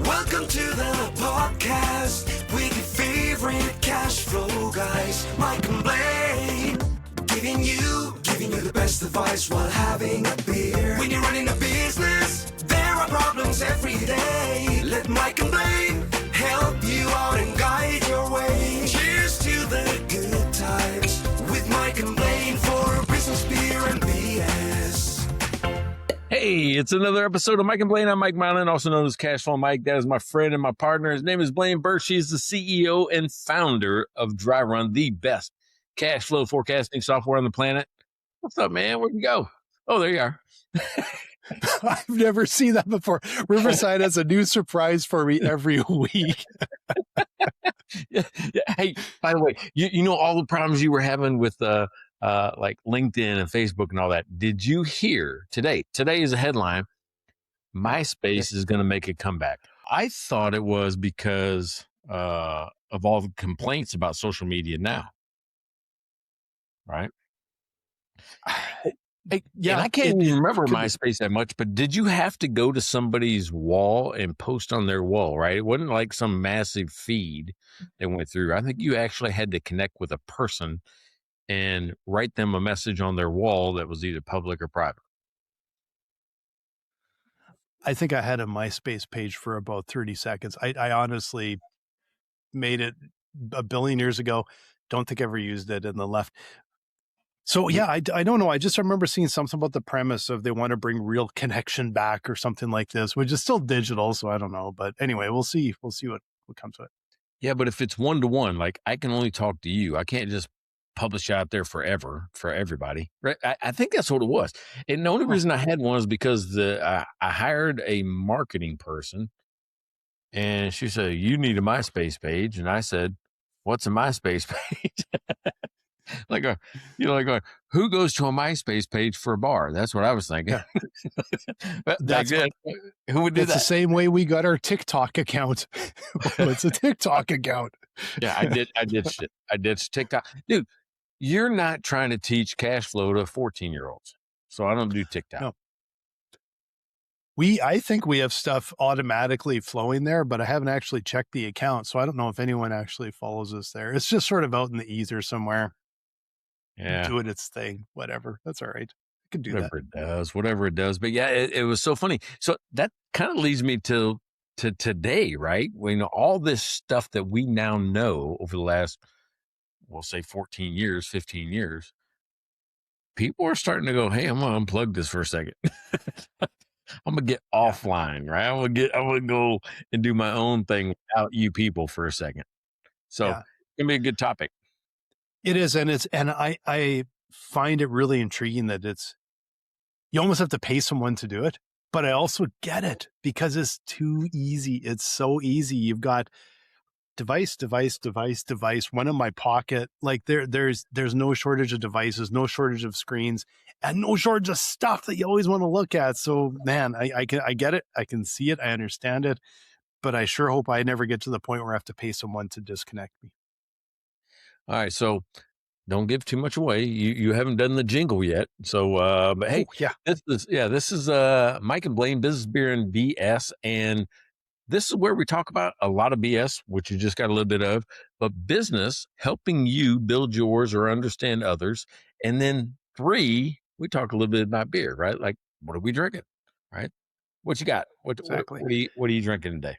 Welcome to the podcast with your favorite cash flow guys, Mike and Blaine, giving you the best advice while having a beer. When you're running a business, there are problems every day. Let Mike and Blaine help you out and guide your way. Cheers to the good times with Mike and Blaine for business, beer, and BS. Hey, it's another episode of Mike and Blaine. I'm Mike Blaine, also known as Cashflow Mike. That is my friend and my partner. His name is Blaine Burch. He's the CEO and founder of Dry Run, the best cash flow forecasting software on the planet. What's up, man? Where'd you go? Oh, there you are. I've never seen that before. Riverside has a new surprise for me every week. Yeah. Hey, by the way, you know all the problems you were having with like LinkedIn and Facebook and all that. Did you hear today? Today is a headline. MySpace is going to make a comeback. I thought it was because of all the complaints about social media now. Right? Yeah, and I can't even remember MySpace that much, but did you have to go to somebody's wall and post on their wall, right? It wasn't like some massive feed that went through. I think you actually had to connect with a person and write them a message on their wall that was either public or private. I think I had a MySpace page for about 30 seconds. I honestly made it a billion years ago. Don't think I ever used it in the left. So yeah, I don't know. I just remember seeing something about the premise of they want to bring real connection back or something like this, which is still digital. So I don't know. But anyway, we'll see what comes of it. Yeah, but if it's one-to-one, like I can only talk to you. I can't just publish out there forever for everybody. Right? I think that's what it was. And the only reason I had one is because I hired a marketing person and she said, you need a MySpace page. And I said, what's a MySpace page? Like, who goes to a MySpace page for a bar? That's what I was thinking. Yeah. Who would do that? It's the same way we got our TikTok account. It's a TikTok account. Yeah, I ditched it. I ditched TikTok. Dude, you're not trying to teach cash flow to 14-year-olds. So I don't do TikTok. No. I think we have stuff automatically flowing there, but I haven't actually checked the account. So I don't know if anyone actually follows us there. It's just sort of out in the ether somewhere. Yeah. Doing its thing, whatever. That's all right. I can do Whatever it does. But yeah, it was so funny. So that kind of leads me to today, right? When all this stuff that we now know over the last, we'll say 14 years, 15 years, people are starting to go, hey, I'm going to unplug this for a second. I'm going to get offline, right? I'm going to go and do my own thing without you people for a second. So it's going to be a good topic. It is. And I find it really intriguing that you almost have to pay someone to do it, but I also get it because it's too easy. It's so easy. You've got device, one in my pocket. Like there's no shortage of devices, no shortage of screens, and no shortage of stuff that you always want to look at. So man, I get it. I can see it. I understand it, but I sure hope I never get to the point where I have to pay someone to disconnect me. All right. So don't give too much away. You haven't done the jingle yet. So, but hey, this is Mike and Blaine, Business, Beer, and BS. And this is where we talk about a lot of BS, which you just got a little bit of, but business, helping you build yours or understand others. And then 3, we talk a little bit about beer, right? Like, what are we drinking? Right? What you got? Exactly. What are you drinking today?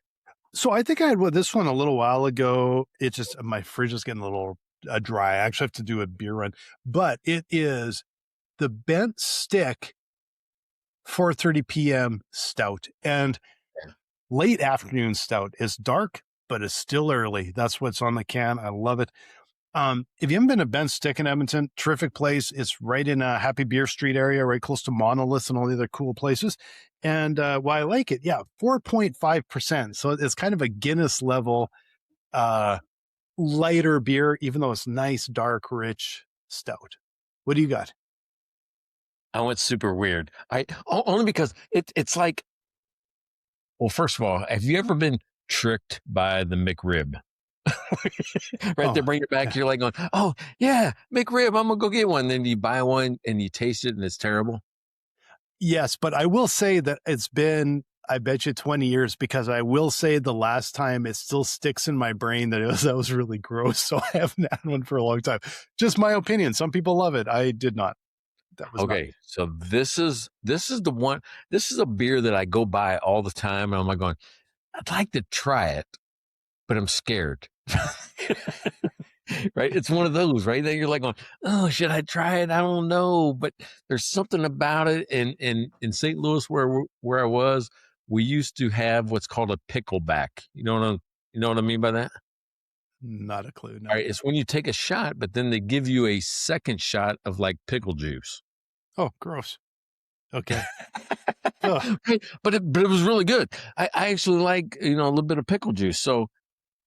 So I think I had this one a little while ago. It's just, my fridge is getting a little dry. I actually have to do a beer run, but it is the Bent Stick 4:30 p.m. stout and late afternoon stout. It's dark, but it's still early. That's what's on the can. I love it. If you haven't been to Bent Stick in Edmonton, terrific place. It's right in Happy Beer Street area, right close to Monolith and all the other cool places. And why I like it, 4.5%. So it's kind of a Guinness level, lighter beer, even though it's nice, dark, rich stout. What do you got? Oh, it's super weird. Only because it's like, well, first of all, have you ever been tricked by the McRib? They bring it back. You're like going, oh yeah, McRib, I'm gonna go get one. Then you buy one and you taste it and it's terrible. Yes, but I will say that it's been I bet you 20 years, because I will say the last time it still sticks in my brain that that was really gross. So I haven't had one for a long time. Just my opinion. Some people love it. I did not. That was Okay, so this is the one. This is a beer that I go by all the time, and I'm like going, I'd like to try it, but I'm scared. Right? It's one of those, right? That you're like going, oh, should I try it? I don't know, but there's something about it. And in St. Louis, where I was, we used to have what's called a pickleback. You know what I mean by that? not a clue. No. All right, it's when you take a shot, but then they give you a second shot of like pickle juice. Oh, gross. Okay. Ugh. Right? But it was really good. I actually like, a little bit of pickle juice. So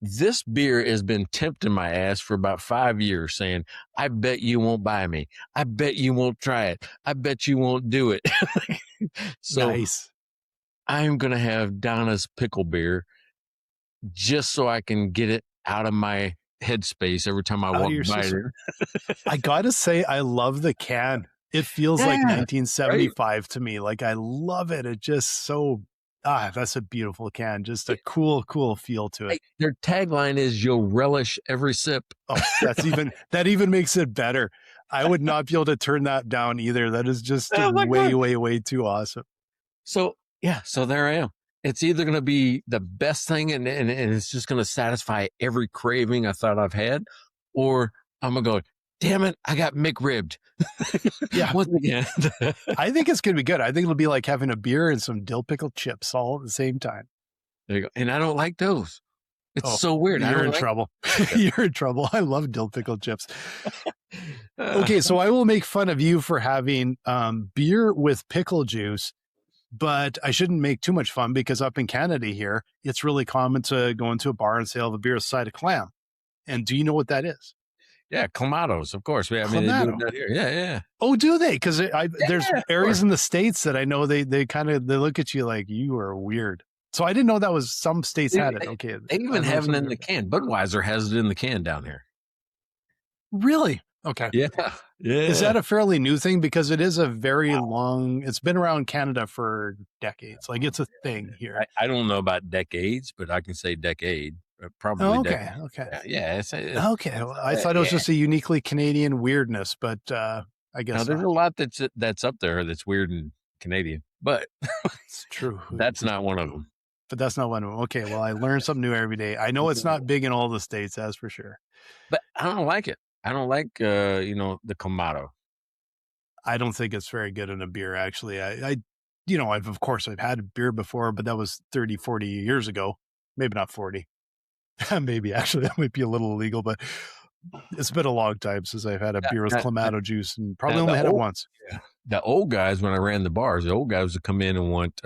this beer has been tempting my ass for about 5 years, saying, I bet you won't buy me. I bet you won't try it. I bet you won't do it. So Nice. I'm going to have Donna's pickle beer just so I can get it out of my headspace every time I Out of walk your by system. it. I got to say, I love the can. It feels like Yeah, 1975 to me. Like, I love it. It just so, that's a beautiful can. Just a cool feel to it. Hey, their tagline is you'll relish every sip. Oh, that even makes it better. I would not be able to turn that down either. That is just Oh my God. way too awesome. So there I am. It's either going to be the best thing and it's just going to satisfy every craving I thought I've had, or I'm going to go, damn it, I got McRibbed. Yeah. Once again. I think it's going to be good. I think it'll be like having a beer and some dill pickle chips all at the same time. There you go. And I don't like those. It's so weird. You're in trouble. You're in trouble. I love dill pickle chips. Okay, so I will make fun of you for having beer with pickle juice, but I shouldn't make too much fun, because up in Canada here, it's really common to go into a bar and say, I'll have a beer with a side of clam. And do you know what that is? Yeah, clamatos, of course. I mean, they do it down here. Yeah. Oh, do they? Because there's areas in the States that I know they look at you like you are weird. So I didn't know that was some states had it. Okay. They even have it in the can. Budweiser has it in the can down here. Really? Okay. Yeah. Is that a fairly new thing? Because it is a very long, it's been around Canada for decades. Like, it's a thing here. I don't know about decades, but I can say decade. Probably. Oh, okay. decade. Okay. Yeah. Okay. Well, I thought it was just a uniquely Canadian weirdness, but I guess now, there's not. a lot that's up there that's weird and Canadian, but It's true. that's not one of them. But that's not one of them. Okay. Well, I learn something new every day. I know it's not big in all the states, that's for sure. But I don't like it. I don't like, the Clamato. I don't think it's very good in a beer, actually. I've had a beer before, but that was 30, 40 years ago. Maybe not 40. Maybe actually that might be a little illegal, but it's been a long time since I've had a beer with Clamato juice, and probably only had it once. Yeah. The old guys, when I ran the bars, the old guys would come in and want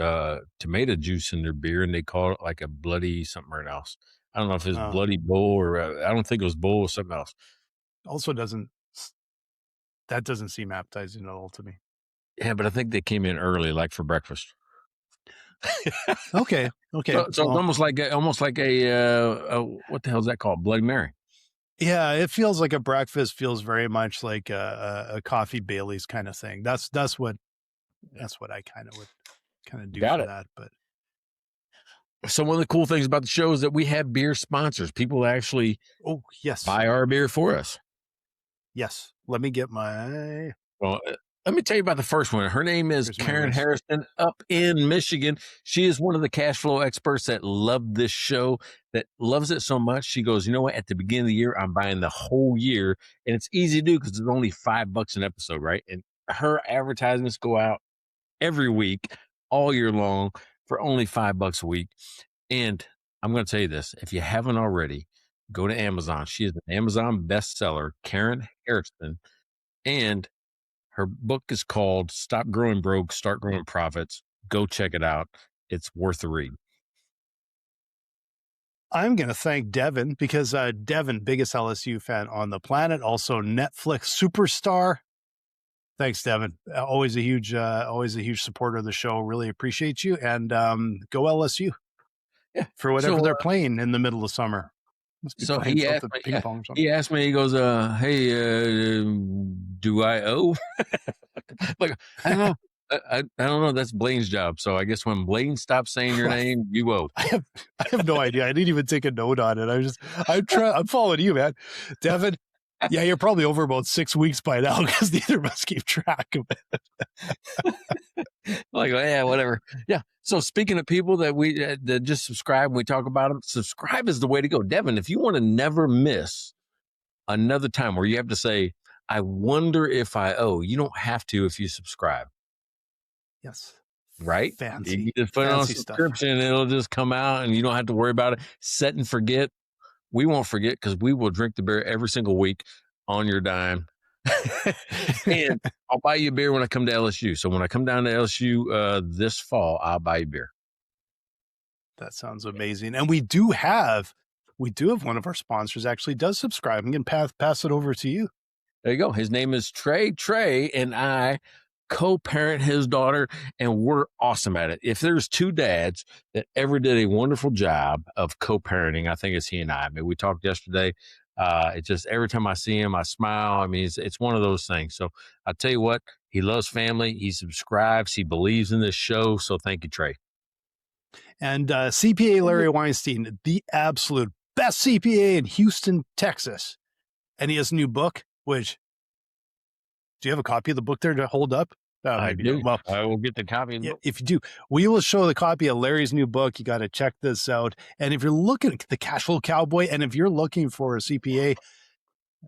tomato juice in their beer, and they call it like a bloody something else. I don't know if it's bloody bull or I don't think it was bull or something else. Also doesn't seem appetizing at all to me. Yeah, but I think they came in early, like for breakfast. Okay. So it's almost like a what the hell is that called? Bloody Mary. Yeah, it feels like a breakfast. Feels very much like a coffee Bailey's kind of thing. That's what I kind of do for that. But so one of the cool things about the show is that we have beer sponsors. People actually buy our beer for us. Yes. Let me get my. Well, let me tell you about the first one. Her name is Karen Harrison up in Michigan. She is one of the cash flow experts that love this show, that loves it so much. She goes, you know what? At the beginning of the year, I'm buying the whole year. And it's easy to do because it's only $5 an episode, right? And her advertisements go out every week, all year long, for only $5 a week. And I'm going to tell you this. If you haven't already, go to Amazon. She is an Amazon bestseller, Karen Harrison. And her book is called Stop Growing Broke, Start Growing Profits. Go check it out. It's worth the read. I'm going to thank Devin, because Devin, biggest LSU fan on the planet, also Netflix superstar. Thanks, Devin. Always a huge supporter of the show. Really appreciate you. And go LSU. Yeah, for whatever they're playing in the middle of summer. So he asked me, he goes, hey, do I owe? Like, I don't know. I don't know. That's Blaine's job. So I guess when Blaine stops saying your name, you owe. I have no idea. I didn't even take a note on it. I'm following you, man. Devin, yeah, you're probably over about 6 weeks by now because neither of us keep track of it. Like, yeah, whatever. Yeah. So speaking of people that that just subscribe and we talk about them, subscribe is the way to go. Devin, if you want to never miss another time where you have to say, I wonder if I owe, you don't have to if you subscribe. Yes. Right? Fancy. You just put it on fancy subscription and it'll just come out and you don't have to worry about it. Set and forget. We won't forget because we will drink the beer every single week on your dime. And I'll buy you a beer when I come to LSU. So when I come down to LSU this fall, I'll buy you beer. That sounds amazing. And we do have one of our sponsors actually does subscribe. I'm going to pass it over to you. There you go. His name is Trey. Trey and I co-parent his daughter, and we're awesome at it. If there's two dads that ever did a wonderful job of co-parenting, I think it's he and I. I mean, we talked yesterday. It's just every time I see him, I smile. I mean, it's one of those things. So I'll tell you what, he loves family. He subscribes. He believes in this show. So thank you, Trey. And CPA Larry Weinstein, the absolute best CPA in Houston, Texas. And he has a new book, which, do you have a copy of the book there to hold up? I do. Well, I will get the copy of the book. If you do, we will show the copy of Larry's new book. You got to check this out. And if you're looking at the Cash Flow Cowboy, and if you're looking for a CPA,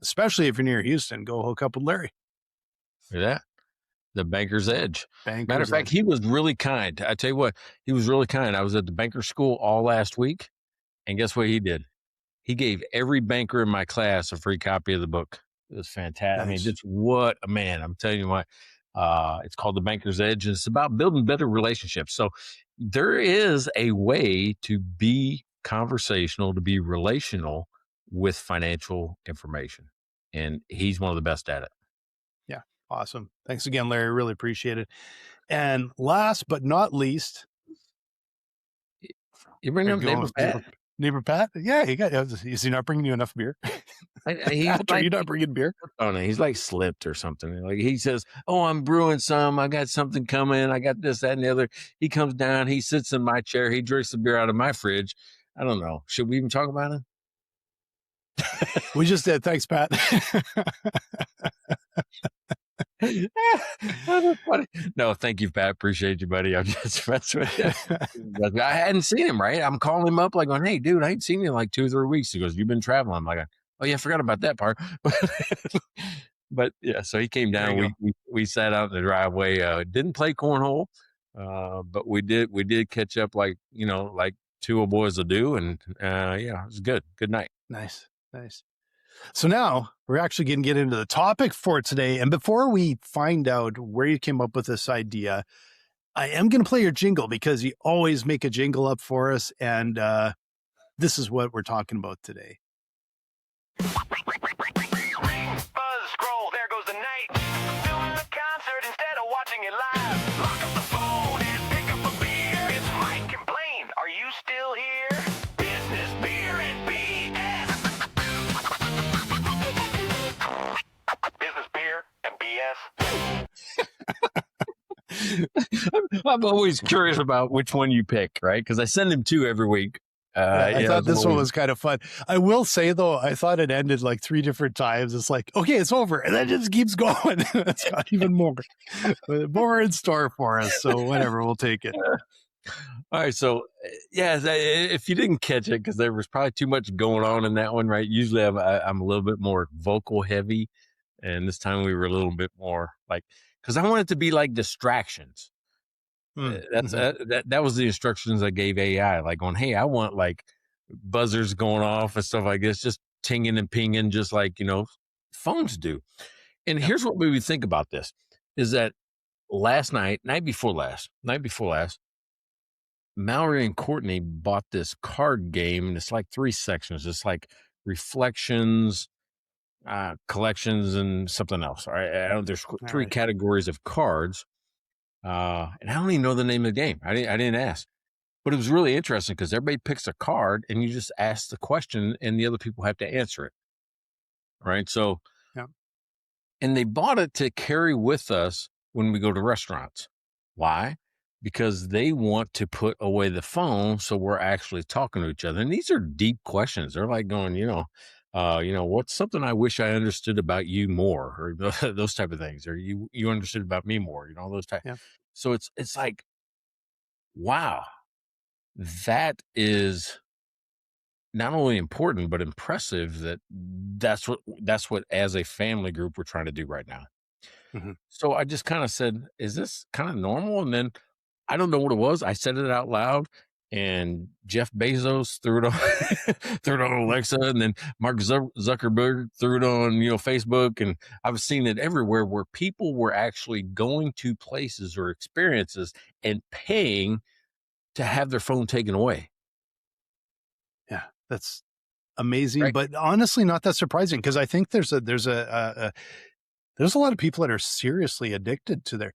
especially if you're near Houston, go hook up with Larry. Yeah. The Banker's Edge. Matter of fact, he was really kind. I tell you what, he was really kind. I was at the banker school all last week, and guess what he did? He gave every banker in my class a free copy of the book. It was fantastic. Nice. I mean, just what a man. I'm telling you what, it's called The Banker's Edge, and it's about building better relationships. So there is a way to be conversational, to be relational with financial information, and he's one of the best at it. Yeah, awesome. Thanks again, Larry. Really appreciate it. And last but not least, you bring up neighbor Pat. Neighbor Pat? Yeah, is he not bringing you enough beer? Are you not bringing beer? Oh no, he's like slipped or something. Like he says, "Oh, I'm brewing some. I got something coming. I got this, that, and the other." He comes down. He sits in my chair. He drinks the beer out of my fridge. I don't know. Should we even talk about him? We just did. Thanks, Pat. No, thank you, Pat. Appreciate you, buddy. I'm just messing with you. I hadn't seen him, right? I'm calling him up like, going, "Hey, dude, I ain't seen you in like 2 or 3 weeks." He goes, "You've been traveling." I'm like, "Oh yeah, I forgot about that part." But yeah, so he came down. We sat out in the driveway. Didn't play cornhole, but we did catch up like two old boys will do, and yeah, it was good. Good night. Nice. So now we're actually going to get into the topic for today. And before we find out where you came up with this idea, I am going to play your jingle because you always make a jingle up for us. And this is what we're talking about today. Buzz, scroll, there goes the night. Doing a concert instead of watching it live. Lock up the phone and pick up a beer. It's Mike and Blaine. Are you still here? Business, beer, and BS. Business, beer, and BS. I'm always curious about which one you pick, right? Because I send him 2 every week. I thought this one was kind of fun. I will say, though, I thought it ended like 3 different times. It's like, okay, it's over. And then it just keeps going. It's got even more in store for us. So whatever, we'll take it. All right. So, yeah, if you didn't catch it, because there was probably too much going on in that one, right? Usually I'm a little bit more vocal heavy. And this time we were a little bit more like, because I want it to be like distractions. That was the instructions I gave AI, like going, "Hey, I want like buzzers going off and stuff like this, just tinging and pinging, just like, phones do." And here's what we would think about this is that night before last, Mallory and Courtney bought this card game, and it's like 3 sections. It's like reflections, collections, and something else. All right. There's 3 categories of cards. And I don't even know the name of the game. I didn't ask, but it was really interesting because everybody picks a card and you just ask the question and the other people have to answer it. Right. So, yeah. And they bought it to carry with us when we go to restaurants. Why? Because they want to put away the phone so we're actually talking to each other. And these are deep questions. They're like going, what's something I wish I understood about you more, or those type of things, or you understood about me more, those type. Yeah. So it's like, wow, that is not only important but impressive. That's what as a family group we're trying to do right now. Mhm. So I just kind of said, is this kind of normal? And then I don't know what it was. I said it out loud, and Jeff Bezos threw it on, threw it on Alexa, and then Mark Zuckerberg threw it on, Facebook. And I've seen it everywhere where people were actually going to places or experiences and paying to have their phone taken away. Yeah, that's amazing, Right. but honestly, not that surprising because I think there's a lot of people that are seriously addicted to their.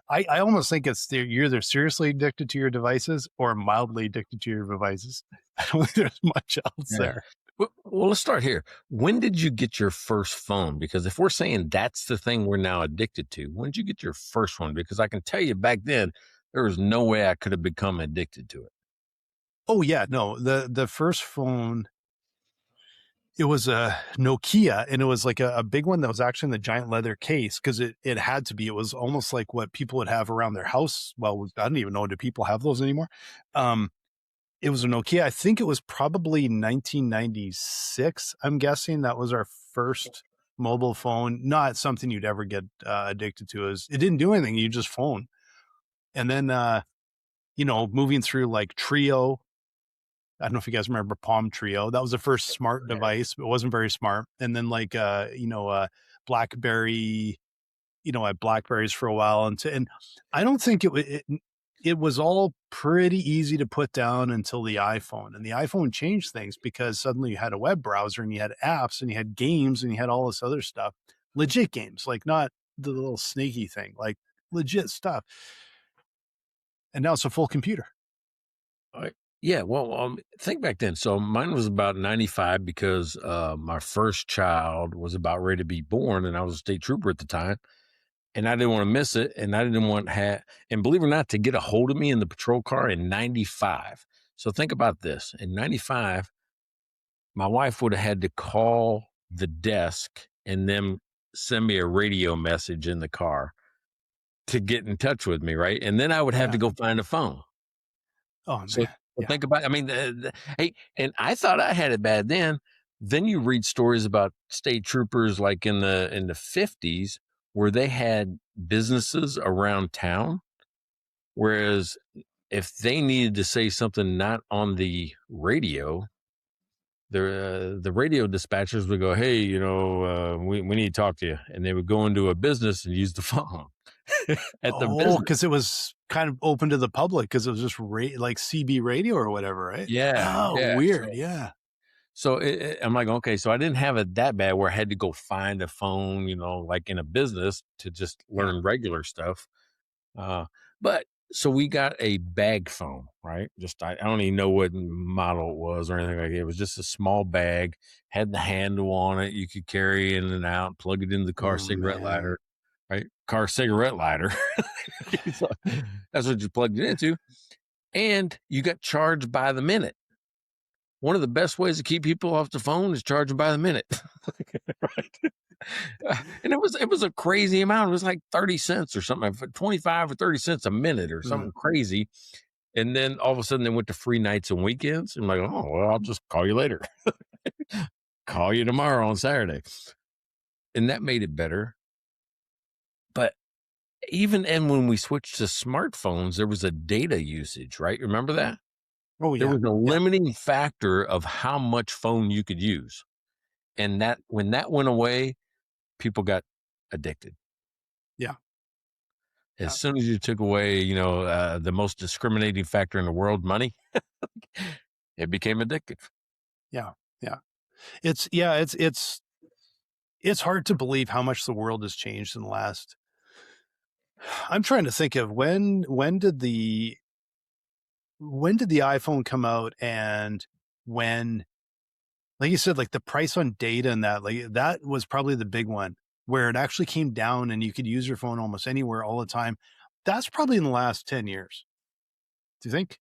I almost think you're either seriously addicted to your devices or mildly addicted to your devices. I don't think there's much else Yeah. there. Well, let's start here. When did you get your first phone? Because if we're saying that's the thing we're now addicted to, when did you get your first one? Because I can tell you back then, there was no way I could have become addicted to it. Oh yeah, no, the first phone, it was a Nokia, and it was like a big one that was actually in the giant leather case because it had to be. It was almost like what people would have around their house. Well, I don't even know, do people have those anymore? It was a Nokia. I think it was probably 1996. I'm guessing that was our first mobile phone. Not something you'd ever get addicted to. It didn't do anything. You just phone. And then, moving through like Trio. I don't know if you guys remember Palm Trio. That was the first smart device, but it wasn't very smart. And then like, BlackBerry, I had Blackberries for a while. And I don't think it was all pretty easy to put down until the iPhone. And the iPhone changed things because suddenly you had a web browser and you had apps and you had games and you had all this other stuff. Legit games, like not the little sneaky thing, like legit stuff. And now it's a full computer. Yeah, well, think back then. So mine was about 95 because my first child was about ready to be born, and I was a state trooper at the time, and I didn't want to miss it, and I didn't want and believe it or not, to get a hold of me in the patrol car in 95. So think about this. In 95, my wife would have had to call the desk and then send me a radio message in the car to get in touch with me, right? And then I would have to go find a phone. Oh, So man. Yeah. think about, hey, and I thought I had it bad then. Then you read stories about state troopers like in the 50s where they had businesses around town. Whereas if they needed to say something not on the radio, the radio dispatchers would go, hey, we need to talk to you. And they would go into a business and use the phone at the business. Because it was kind of open to the public because it was just like CB radio or whatever, right? Yeah. Oh, yeah. weird. Yeah. So I'm like, okay, so I didn't have it that bad where I had to go find a phone, like in a business to just learn regular stuff. But so we got a bag phone, right? Just, I don't even know what model it was or anything like that. It was just a small bag, had the handle on it. You could carry in and out, plug it into the car cigarette lighter, right? Car cigarette lighter. So that's what you plugged it into. And you got charged by the minute. One of the best ways to keep people off the phone is charge them by the minute. Right? And it was a crazy amount. It was like 30 cents or something, 25 or 30 cents a minute or something crazy. And then all of a sudden they went to free nights and weekends. I'm like, oh, well, I'll just call you later. Call you tomorrow on Saturday. And that made it better. But when we switched to smartphones, there was a data usage, right? Remember that? Oh, yeah. There was a limiting factor of how much phone you could use. And when that went away, people got addicted. Yeah. As soon as you took away, the most discriminating factor in the world, money, it became addictive. Yeah. Yeah. It's hard to believe how much the world has changed in the last. I'm trying to think of when did the iPhone come out, and when, like you said, like the price on data and that was probably the big one where it actually came down and you could use your phone almost anywhere all the time. that's probably in the last 10 years. Do you think?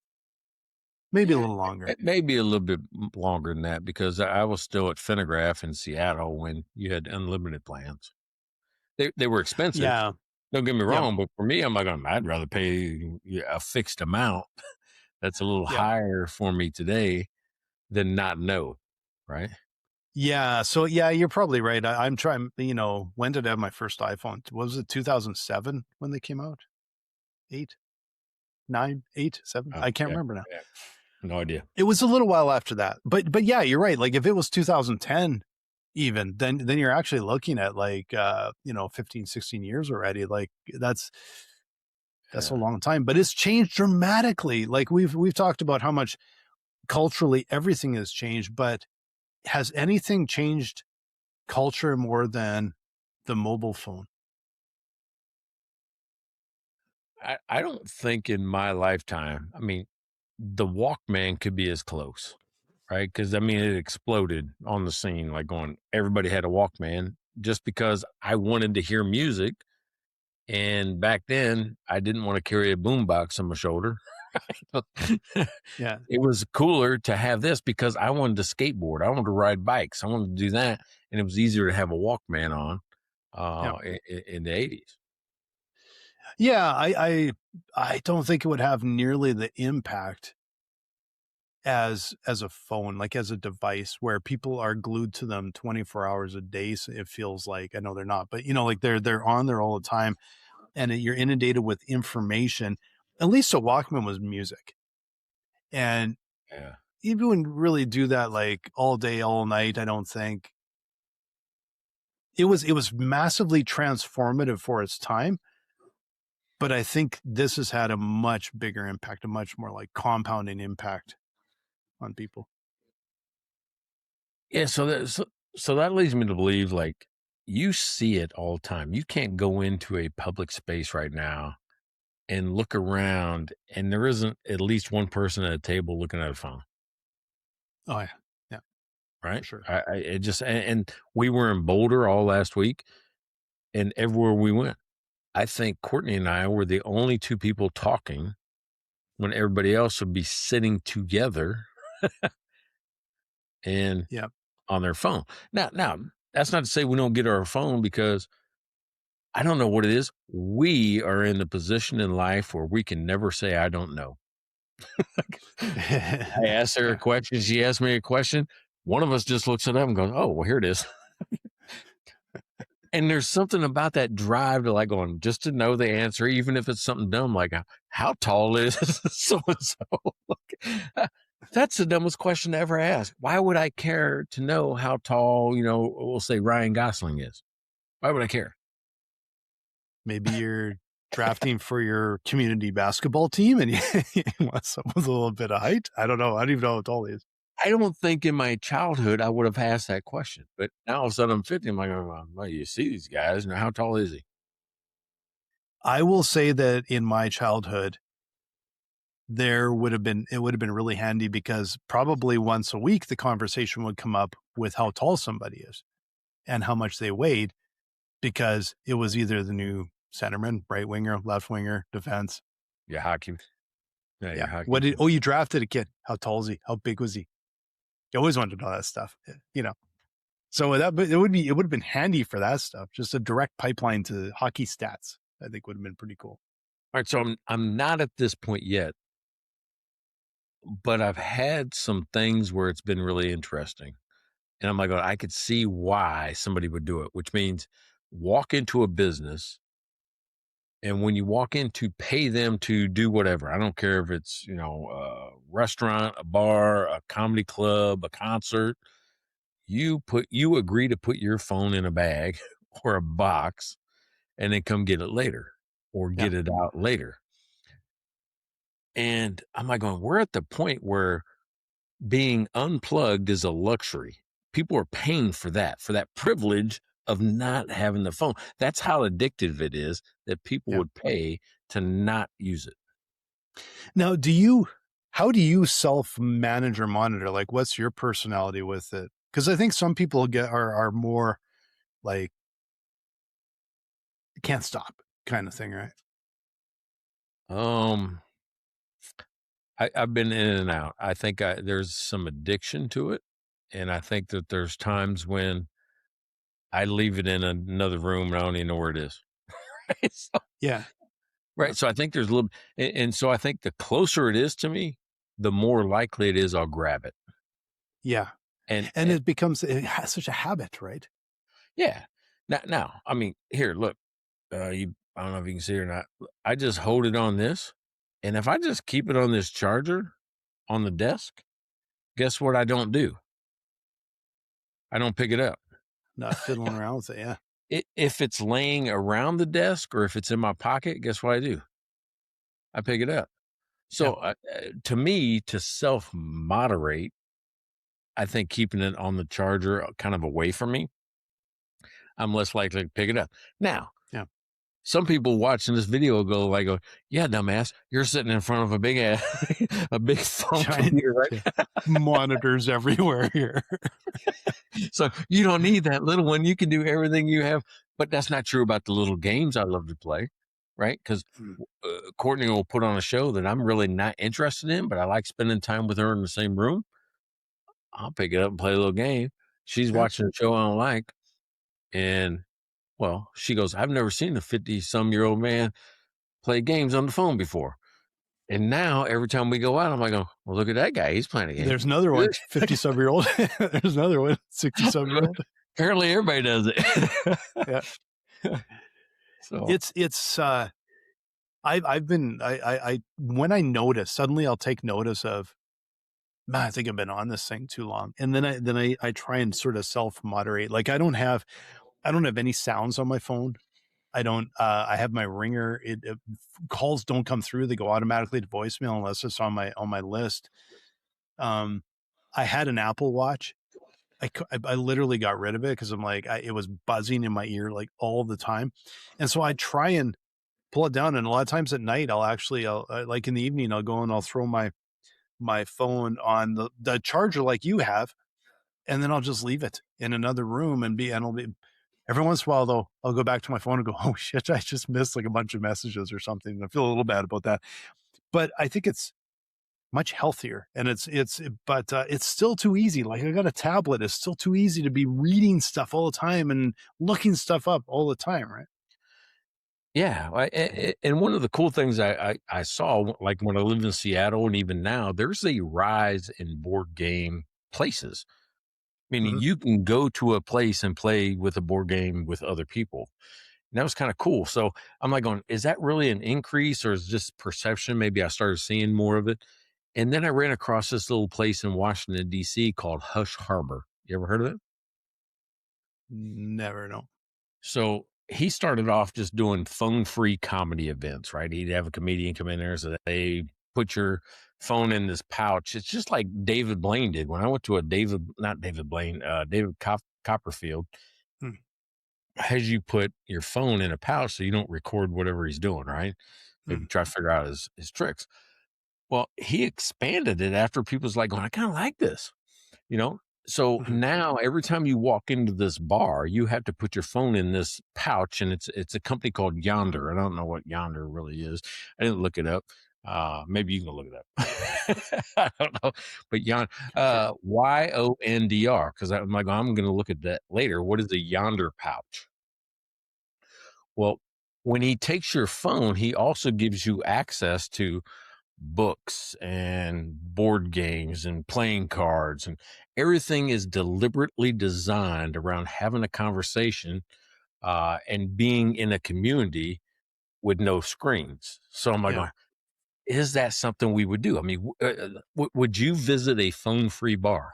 Maybe a little longer. It may be a little bit longer than that because I was still at Finnegraph in Seattle when you had unlimited plans. They were expensive. Yeah. Don't get me Yep. wrong, but for me, I'm like, I'd rather pay a fixed amount that's a little Yep. higher for me today than not know, right? Yeah. So yeah, you're probably right. I'm trying, when did I have my first iPhone? Was it 2007 when they came out? 8, 9, 8, 7? I can't remember now. Yeah. No idea. It was a little while after that. But yeah, you're right. Like if it was 2010 even, then you're actually looking at like 15, 16 years already. Like that's a long time. But it's changed dramatically. Like we've talked about how much culturally everything has changed, but has anything changed culture more than the mobile phone? I don't think in my lifetime, I mean, the Walkman could be as close, right? Because it exploded on the scene, like everybody had a Walkman just because I wanted to hear music. And back then, I didn't want to carry a boombox on my shoulder. Yeah. It was cooler to have this because I wanted to skateboard. I wanted to ride bikes. I wanted to do that. And it was easier to have a Walkman on in the 80s. Yeah, I don't think it would have nearly the impact as a phone, like as a device where people are glued to them 24 hours a day. So it feels like, I know they're not, but like they're on there all the time and you're inundated with information. At least a Walkman was music. And Yeah. you wouldn't really do that like all day, all night. I don't think it was massively transformative for its time. But I think this has had a much bigger impact, a much more like compounding impact on people. Yeah. So that leads me to believe like you see it all the time. You can't go into a public space right now and look around and there isn't at least one person at a table looking at a phone. Oh yeah. Yeah. Right. For sure. It just, and we were in Boulder all last week and everywhere we went, I think Courtney and I were the only two people talking when everybody else would be sitting together and on their phone. Now, that's not to say we don't get our phone because I don't know what it is. We are in the position in life where we can never say, I don't know. I asked her a question. She asked me a question. One of us just looks it up and goes, oh, well, here it is. And there's something about that drive to like going just to know the answer, even if it's something dumb, like how tall is so-and-so? That's the dumbest question to ever ask. Why would I care to know how tall, we'll say Ryan Gosling is? Why would I care? Maybe you're drafting for your community basketball team and you want someone with a little bit of height. I don't know. I don't even know how tall he is. I don't think in my childhood I would have asked that question, but now all of a sudden I'm 50. I'm like, well, you see these guys. Now, how tall is he? I will say that in my childhood, it would have been really handy because probably once a week, the conversation would come up with how tall somebody is and how much they weighed because it was either the new centerman, right winger, left winger, defense. Yeah. Hockey. Yeah. Hockey. You drafted a kid. How tall is he? How big was he? You always wanted to know that stuff, So it would have been handy for that stuff. Just a direct pipeline to hockey stats, I think would have been pretty cool. All right. So I'm not at this point yet, but I've had some things where it's been really interesting. And I'm like, I could see why somebody would do it, which means walk into a business. And when you walk in to pay them to do whatever, I don't care if it's, a restaurant, a bar, a comedy club, a concert, you agree to put your phone in a bag or a box and then come get it later or get it out later. And I'm like we're at the point where being unplugged is a luxury. People are paying for that privilege of not having the phone. That's how addictive it is that people would pay to not use it. Now, how do you self-manage or monitor? Like, what's your personality with it? Because I think some people are more like can't stop kind of thing, right? Um, I've been in and out. I think there's some addiction to it. And I think that there's times when I leave it in another room and I don't even know where it is. Right. Yeah. Right. So I think there's a little, and so I think the closer it is to me, the more likely it is I'll grab it. Yeah. And it has such a habit, right? yeah. Now, I mean, here, look, I don't know if you can see it or not. I just hold it on this. And if I just keep it on this charger on the desk, guess what I don't do? I don't pick it up. Not fiddling around with it. Yeah. If it's laying around the desk or if it's in my pocket, guess what I do? I pick it up. So to me, to self-moderate, I think keeping it on the charger kind of away from me, I'm less likely to pick it up. Now, some people watching this video go, yeah, dumbass, you're sitting in front of a big a big phone computer, right? Monitors everywhere here. So you don't need that little one. You can do everything you have. But that's not true about the little games I love to play, right? Because Courtney will put on a show that I'm really not interested in, but I like spending time with her in the same room. I'll pick it up and play a little game. She's watching a show I don't like. And, well, she goes, I've never seen a 50-some-year-old man play games on the phone before. And now every time we go out, I'm like, oh, well, look at that guy. He's playing a game. There's another one, 50-some-year-old. There's another one, 60-some-year-old. Apparently everybody does it. Yeah. So I've been, when I notice, suddenly I'll take notice of, man, I think I've been on this thing too long. And then I try and sort of self-moderate. Like I don't have any sounds on my phone. I don't, I have my ringer. Calls don't come through. They go automatically to voicemail unless it's on my list. I had an Apple Watch. I literally got rid of it because I'm like, it was buzzing in my ear like all the time. And so I try and pull it down. And a lot of times at night, I'll like in the evening, I'll go and I'll throw my phone on the charger like you have. And then I'll just leave it in another room and it'll be, every once in a while, though, I'll go back to my phone and go, oh, shit, I just missed like a bunch of messages or something. And I feel a little bad about that. But I think it's much healthier. And it's still too easy. Like I got a tablet. It's still too easy to be reading stuff all the time and looking stuff up all the time, right? Yeah. And one of the cool things I saw, like when I lived in Seattle and even now, there's a rise in board game places. Meaning you can go to a place and play with a board game with other people. And that was kind of cool. So I'm like going, is that really an increase or is just perception? Maybe I started seeing more of it. And then I ran across this little place in Washington, D.C. called Hush Harbor. You ever heard of it? Never know. So he started off just doing phone-free comedy events, right? He'd have a comedian come in there so that they put your phone in this pouch. It's just like David Blaine did. When I went to David Copperfield, has you put your phone in a pouch so you don't record whatever he's doing, right? Maybe try to figure out his tricks. Well, he expanded it after people's like going, I kind of like this, So now every time you walk into this bar, you have to put your phone in this pouch, and it's a company called Yonder. I don't know what Yonder really is. I didn't look it up. Maybe you can look it up. I don't know, but YONDR, because I'm like, I'm going to look at that later. What is a Yonder pouch? Well, when he takes your phone, he also gives you access to books and board games and playing cards, and everything is deliberately designed around having a conversation and being in a community with no screens. So I'm like, is that something we would do? I mean, would you visit a phone-free bar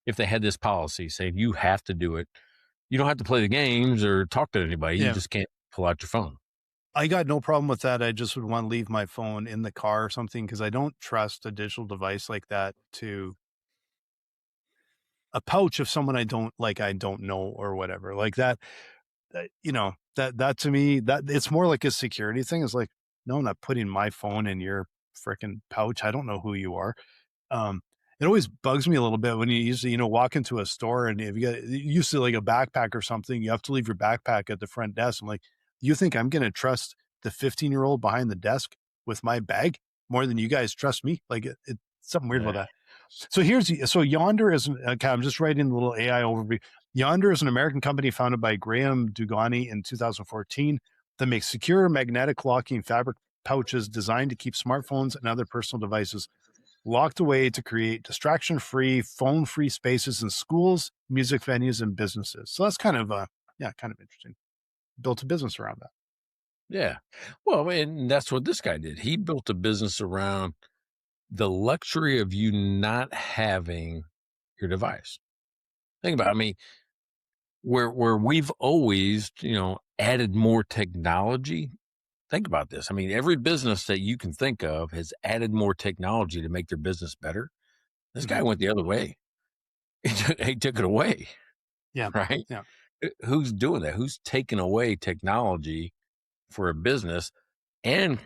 if they had this policy saying you have to do it? You don't have to play the games or talk to anybody. You just can't pull out your phone. I got no problem with that. I just would want to leave my phone in the car or something because I don't trust a digital device like that to a pouch of someone I don't know or whatever. Like that, that to me, that it's more like a security thing. It's like, no, I'm not putting my phone in your freaking pouch. I don't know who you are. It always bugs me a little bit when you usually, walk into a store and if you like a backpack or something, you have to leave your backpack at the front desk. I'm like, you think I'm going to trust the 15-year-old behind the desk with my bag more than you guys trust me. Like it's something weird about that. So Yonder is, okay, I'm just writing a little AI overview. Yonder is an American company founded by Graham Dugani in 2014 that makes secure magnetic locking fabric pouches designed to keep smartphones and other personal devices locked away to create distraction-free, phone-free spaces in schools, music venues, and businesses. So that's kind of kind of interesting. Built a business around that. Yeah. Well, and that's what this guy did. He built a business around the luxury of you not having your device. Think about it. I mean, where we've always, added more technology. Think about this. I mean, every business that you can think of has added more technology to make their business better. This guy went the other way. He took it away. Yeah. Right. Yeah. Who's doing that? Who's taking away technology for a business and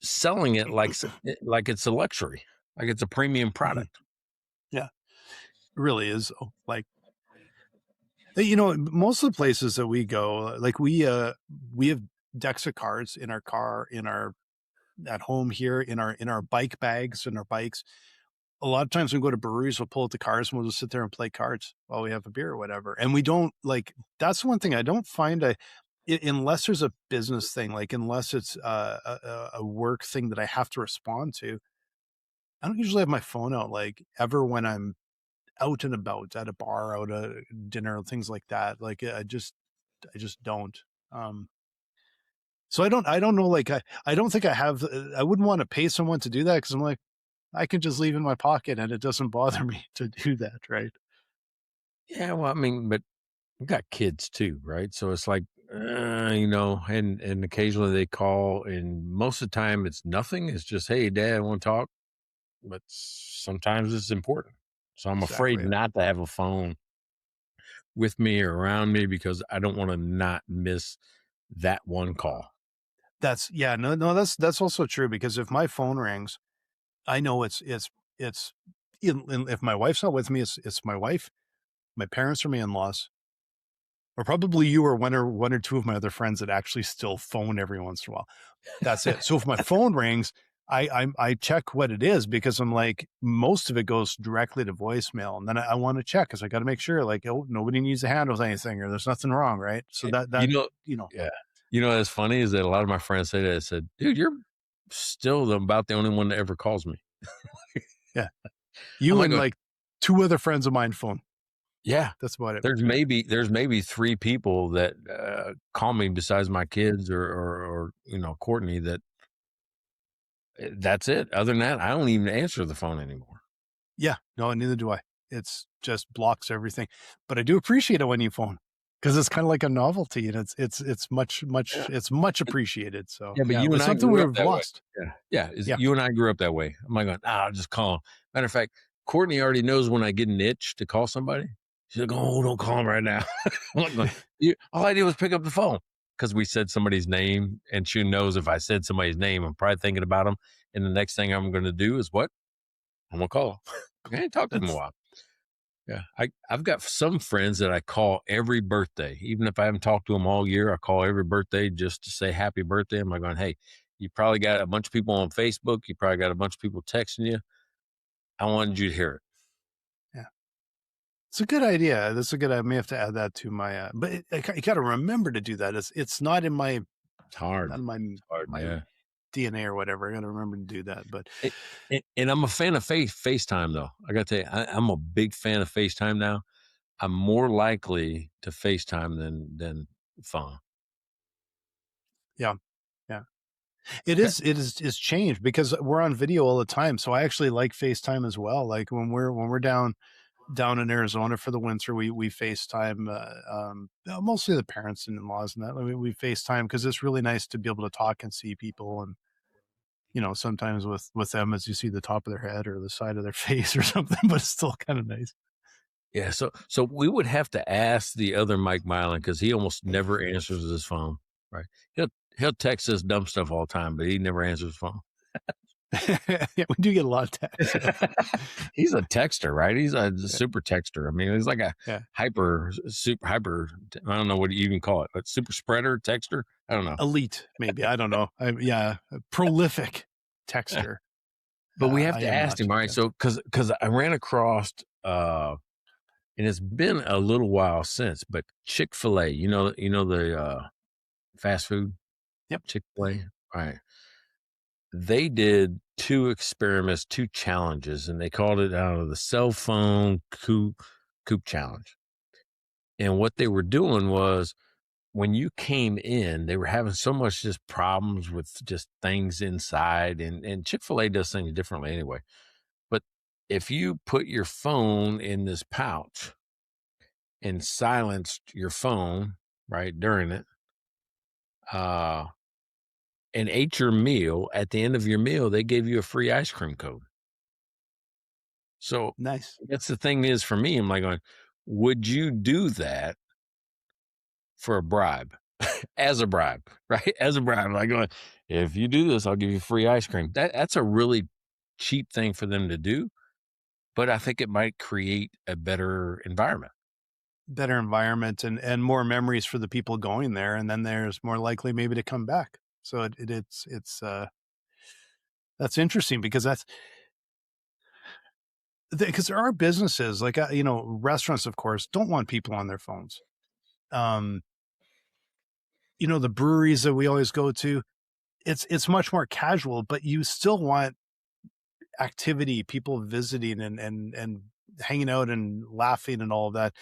selling it like it's a luxury, like it's a premium product? Yeah, it really is. Like, most of the places that we go, like we have decks of cards in our car, at home here, in our bike bags and our bikes. A lot of times when we go to breweries, we'll pull out the cards and we'll just sit there and play cards while we have a beer or whatever. And we don't that's one thing I don't find unless there's a business thing, like unless it's a work thing that I have to respond to, I don't usually have my phone out like ever when I'm out and about at a bar, out at dinner, things like that. Like I just don't. So I don't know. Like I don't think I have. I wouldn't want to pay someone to do that because I'm like, I can just leave in my pocket and it doesn't bother me to do that, right? Yeah, well, I mean, but we got kids too, right? So it's like, and occasionally they call, and most of the time it's nothing. It's just, hey, Dad, I want to talk. But sometimes it's important. So I'm afraid not to have a phone with me or around me because I don't want to not miss that one call. That's also true, because if my phone rings, I know it's if my wife's not with me, it's my wife, my parents, or my in-laws, or probably you or one or two of my other friends that actually still phone every once in a while. That's it. So if my phone rings, I check what it is, because I'm like, most of it goes directly to voicemail, and then I want to check because I got to make sure, like, nobody needs to handle anything or there's nothing wrong, right? So that yeah. What's funny is that a lot of my friends say that. I said, dude, you're still about the only one that ever calls me. Yeah. You and like two other friends of mine phone. Yeah, that's about it. There's maybe three people that call me besides my kids or Courtney. That's it. Other than that, I don't even answer the phone anymore. Yeah, no, neither do I. It's just blocks everything. But I do appreciate it when you phone, because it's kind of like a novelty, and it's much appreciated. So yeah, but you and I something we've lost. Yeah. You and I grew up that way. I'm like, going, I'll just call him. Matter of fact, Courtney already knows when I get an itch to call somebody. She's like, oh, don't call him right now. I'm like, all I did was pick up the phone because we said somebody's name, and she knows if I said somebody's name, I'm probably thinking about them. And the next thing I'm going to do is what? I'm going to call them. I ain't talked to them in a while. Yeah. I've got some friends that I call every birthday. Even if I haven't talked to them all year, I call every birthday just to say happy birthday. I'm like going, hey, you probably got a bunch of people on Facebook. You probably got a bunch of people texting you. I wanted you to hear it. Yeah. It's a good idea. That's a good, I may have to add that to my, but I got to remember to do that. It's not in my, it's hard. Not in my DNA or whatever. I got to remember to do that. But and I'm a fan of FaceTime though. I got to tell you, I'm a big fan of FaceTime now. I'm more likely to FaceTime than phone. Yeah. It's changed because we're on video all the time. So I actually like FaceTime as well. Like when we're down in Arizona for the winter, we FaceTime, mostly the parents and in-laws and that. We FaceTime because it's really nice to be able to talk and see people, and sometimes with them as you see the top of their head or the side of their face or something, but it's still kind of nice. Yeah, so we would have to ask the other Mike Blaine, because he almost never answers his phone. Right? He'll text us dumb stuff all the time, but he never answers his phone. Yeah, we do get a lot of texts. He's a texter, right? He's a super texter. I mean, he's like a Yeah. super hyper. I don't know what you even call it, but super spreader texter. I don't know. Elite, maybe. I don't know. A prolific texter. But we have I to am ask not. him, all right? So, because I ran across, and it's been a little while since, but Chick-fil-A, the fast food. Yep. Chick-fil-A, right? They did 2 experiments, 2 challenges, and they called it the cell phone coop challenge. And what they were doing was, when you came in, they were having so much just problems with just things inside, and Chick-fil-A does things differently anyway. But if you put your phone in this pouch and silenced your phone right during it, and ate your meal, at the end of your meal, they gave you a free ice cream cone. So Nice. that's the thing is for me, I'm like going, would you do that for a bribe? As a bribe, right? As a bribe. Like going, if you do this, I'll give you free ice cream. That's a really cheap thing for them to do, but I think it might create a better environment. Better environment and more memories for the people going there, and then there's more likely maybe to come back. So it's that's interesting because because there are businesses like restaurants, of course, don't want people on their phones. The breweries that we always go to, it's much more casual, but you still want activity, people visiting and hanging out and laughing and all of that.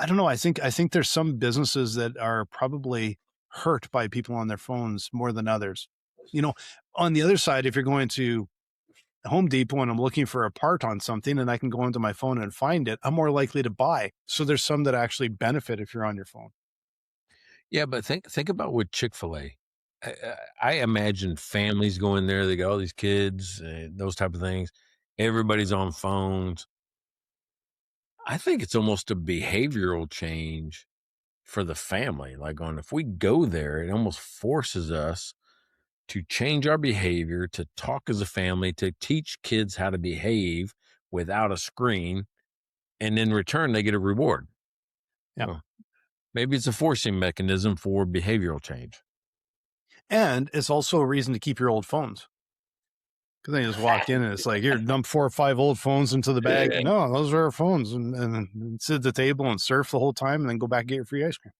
I don't know. I think there's some businesses that are probably hurt by people on their phones more than others. On the other side, if you're going to Home Depot and I'm looking for a part on something and I can go into my phone and find it, I'm more likely to buy. So there's some that actually benefit if you're on your phone. Yeah, but think about with Chick-fil-A. I imagine families going there. They got all these kids, those type of things. Everybody's on phones. I think it's almost a behavioral change for the family. Like if we go there, it almost forces us to change our behavior, to talk as a family, to teach kids how to behave without a screen. And in return, they get a reward. Yeah. Well, maybe it's a forcing mechanism for behavioral change. And it's also a reason to keep your old phones. Because they just walk in and it's like, here, dump 4 or 5 old phones into the bag. Yeah. No, those are our phones. And sit at the table and surf the whole time and then go back and get your free ice cream.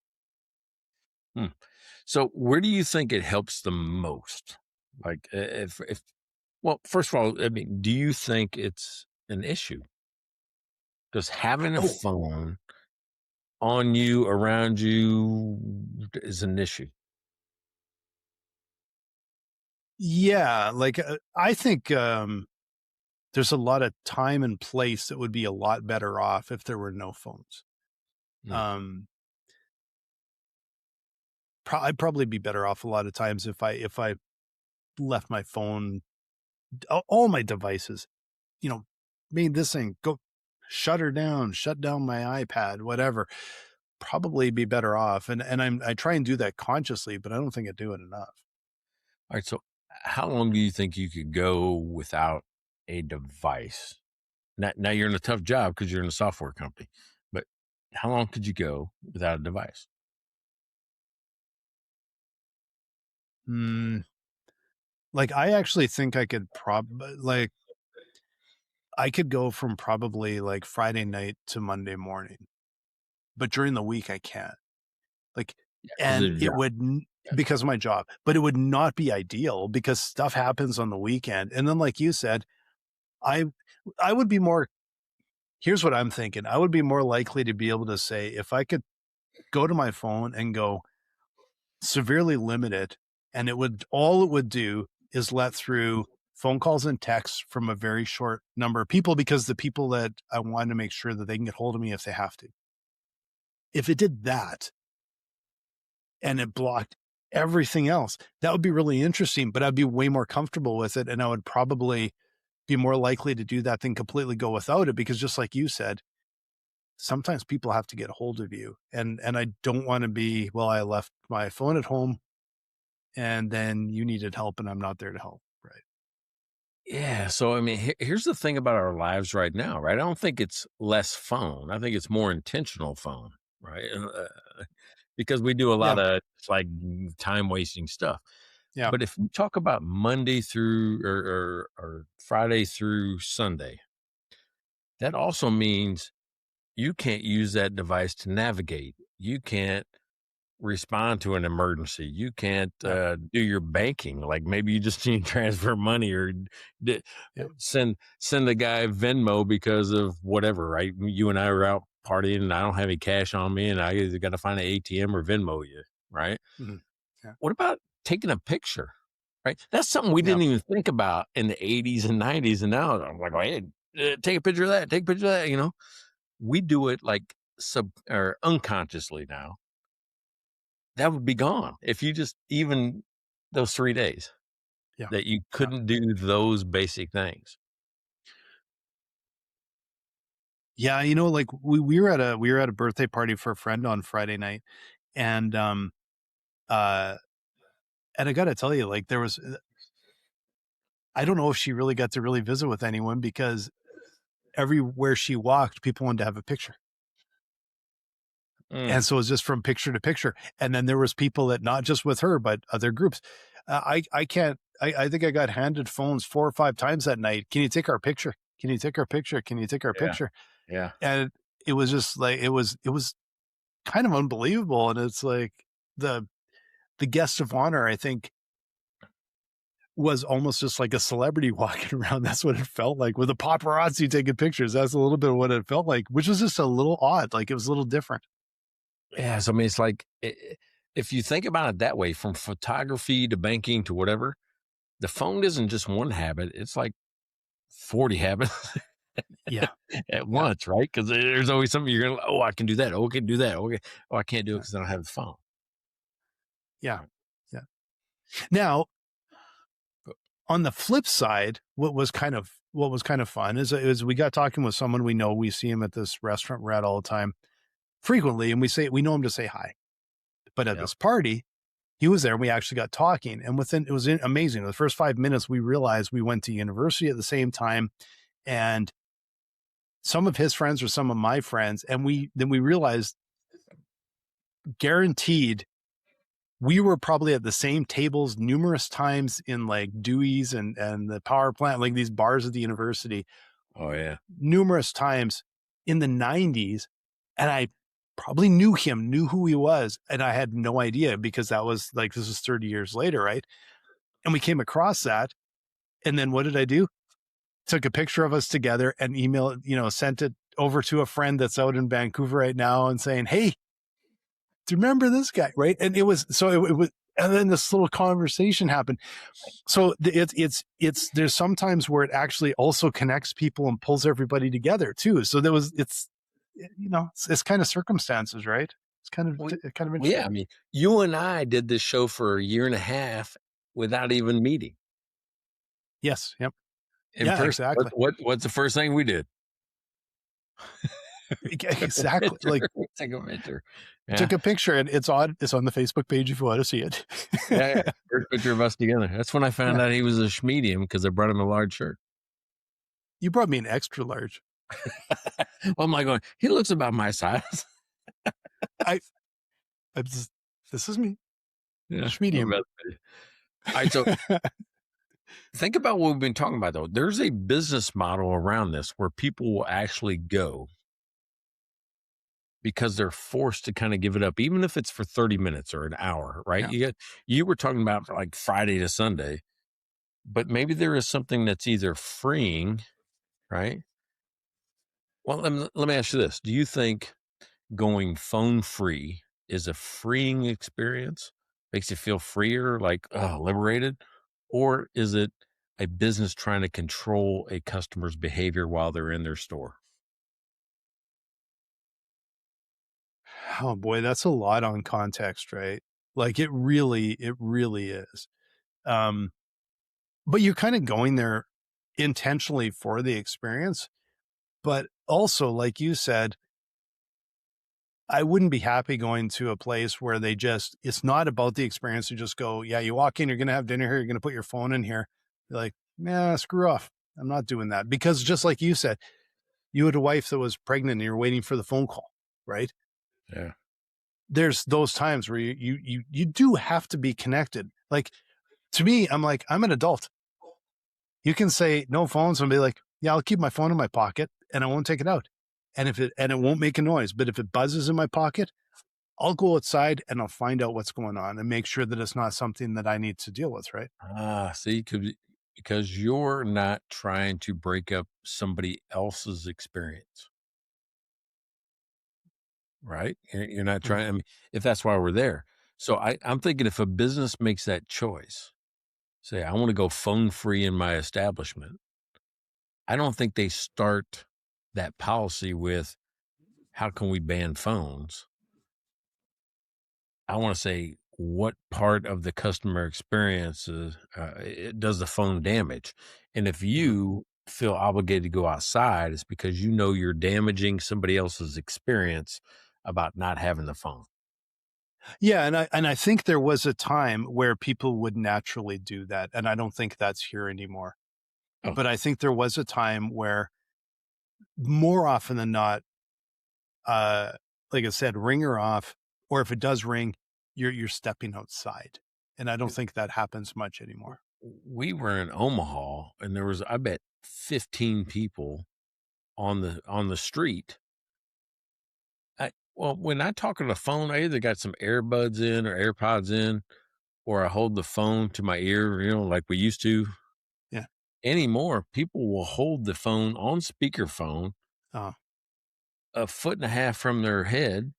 So where do you think it helps the most? Like well, first of all, I mean, do you think it's an issue? Does having a phone on you, around you is an issue? Yeah. Like, I think there's a lot of time and place that would be a lot better off if there were no phones. I'd probably be better off a lot of times if I left my phone, all my devices, made this thing go shut down my iPad, whatever, probably be better off. And I try and do that consciously, but I don't think I do it enough. All right. So how long do you think you could go without a device? Now you're in a tough job because you're in a software company, but how long could you go without a device? Like, I actually think I could I could go from probably like Friday night to Monday morning, but during the week I can't. Like, and it would, because of my job, but it would not be ideal because stuff happens on the weekend. And then, like you said, I would be more, here's what I'm thinking. I would be more likely to be able to say, if I could go to my phone and go severely limit it, and all it would do is let through phone calls and texts from a very short number of people, because the people that I want to make sure that they can get hold of me if they have to. If it did that and it blocked everything else, that would be really interesting, but I'd be way more comfortable with it. And I would probably be more likely to do that than completely go without it, because just like you said, sometimes people have to get a hold of you. And I don't want to be, well, I left my phone at home and then you needed help and I'm not there to help. Right. Yeah. So, I mean, here's the thing about our lives right now, right? I don't think it's less phone. I think it's more intentional phone, right? Because we do a Yeah. lot of like time wasting stuff. Yeah. But if you talk about Monday through or Friday through Sunday, that also means you can't use that device to navigate. You can't respond to an emergency. You can't Yeah. do your banking. Like maybe you just need to transfer money or d- Yeah. send the guy Venmo because of whatever. Right? You and I were out partying, and I don't have any cash on me, and I either got to find an ATM or Venmo you. Right? Mhm. Yeah. What about taking a picture? Right? That's something we Yeah. didn't even think about in the 80s and 90s, and now I'm like, hey, take a picture of that. Take a picture of that. You know, we do it like sub or unconsciously now. That would be gone if you just even those 3 days Yeah. that you Yeah. couldn't do those basic things. Yeah. Like we were at a birthday party for a friend on Friday night, and uh and I got to tell you, like there was, I don't know if she really got to really visit with anyone because everywhere she walked, people wanted to have a picture. Mm, And so it was just from picture to picture. And then there was people that not just with her, but other groups. I can't, I think I got handed phones 4 or 5 times that night. Can you take our picture? Can you take our picture? Can you take our yeah, picture? yeah. And it was just like, it was kind of unbelievable. And it's like the, the guest of honor, I think, was almost just like a celebrity walking around. That's what it felt like with the paparazzi taking pictures. That's a little bit of what it felt like, which was just a little odd. Like it was a little different. Yeah, so, I mean, it's like, if you think about it that way, from photography to banking to whatever, the phone isn't just one habit, it's like 40 habits Yeah. at Yeah. once, right? Because there's always something you're gonna, "Oh, I can do that. Oh, I can do that. Okay. Oh, I can't do it Yeah. because I don't have the phone." Yeah. Yeah. Now, on the flip side, what was kind of fun is we got talking with someone we know. We see him at this restaurant we're at all the time frequently, and we know him to say hi. But at Yep. this party, he was there and we actually got talking. And it was amazing. The first 5 minutes, we realized we went to university at the same time, and some of his friends were some of my friends. And then we realized, guaranteed, we were probably at the same tables numerous times in like Dewey's and the power plant, like these bars at the university, Oh, yeah. numerous times in the 90s. And I probably knew who he was. And I had no idea because that was like, this was 30 years later. Right. And we came across that. And then what did I do? Took a picture of us together and sent it over to a friend that's out in Vancouver right now and saying, hey, do you remember this guy? Right. And it was, and then this little conversation happened. So it's there's sometimes where it actually also connects people and pulls everybody together too. So it's kind of circumstances, right? It's kind of Well, interesting. yeah, I mean, you and I did this show for a year and a half without even meeting Yes. Yep. in Yeah, person. exactly. What's the first thing we did? Exactly. Like, Take a picture. Yeah. took a picture, and it's on the Facebook page if you want to see it. Yeah. First picture of us together. That's when I found out he was a schmedium because I brought him a large shirt. You brought me an extra large. Well, I'm like going, he looks about my size. This is me. Yeah. Medium. All right. So think about what we've been talking about, though. There's a business model around this where people will actually go because they're forced to kind of give it up, even if it's for 30 minutes or an hour, right? Yeah. You were talking about like Friday to Sunday, but maybe there is something that's either freeing, right? Well, let me ask you this. Do you think going phone free is a freeing experience? Makes you feel freer, like, oh, liberated? Or is it a business trying to control a customer's behavior while they're in their store? Oh boy, that's a lot on context, right? Like it really is. But you're kind of going there intentionally for the experience. But also, like you said, I wouldn't be happy going to a place where it's not about the experience. You just go, yeah, you walk in, you're going to have dinner here. You're going to put your phone in here. You're like, Nah, screw off. I'm not doing that. Because just like you said, you had a wife that was pregnant and you're waiting for the phone call, right? Yeah. There's those times where you do have to be connected. Like, to me, I'm like, I'm an adult. You can say no phones and be like, yeah, I'll keep my phone in my pocket and I won't take it out. And it won't make a noise, but if it buzzes in my pocket, I'll go outside and I'll find out what's going on and make sure that it's not something that I need to deal with, right? See, because you're not trying to break up somebody else's experience, right? You're not trying. I mean, if that's why we're there. So I'm thinking if a business makes that choice, say, I want to go phone free in my establishment, I don't think they start that policy with, how can we ban phones? I want to say, what part of the customer experience does the phone damage? And if you feel obligated to go outside, it's because you know you're damaging somebody else's experience about not having the phone. Yeah, and I think there was a time where people would naturally do that, and I don't think that's here anymore. Oh. But I think there was a time where, more often than not, like I said, ring or off, or if it does ring, you're stepping outside, and I don't think that happens much anymore. We were in Omaha, and there was, I bet, 15 people on the street. Well, when I talk on the phone, I either got some earbuds in or AirPods in, or I hold the phone to my ear, like we used to. Yeah. Anymore, people will hold the phone on speakerphone Oh, a foot and a half from their head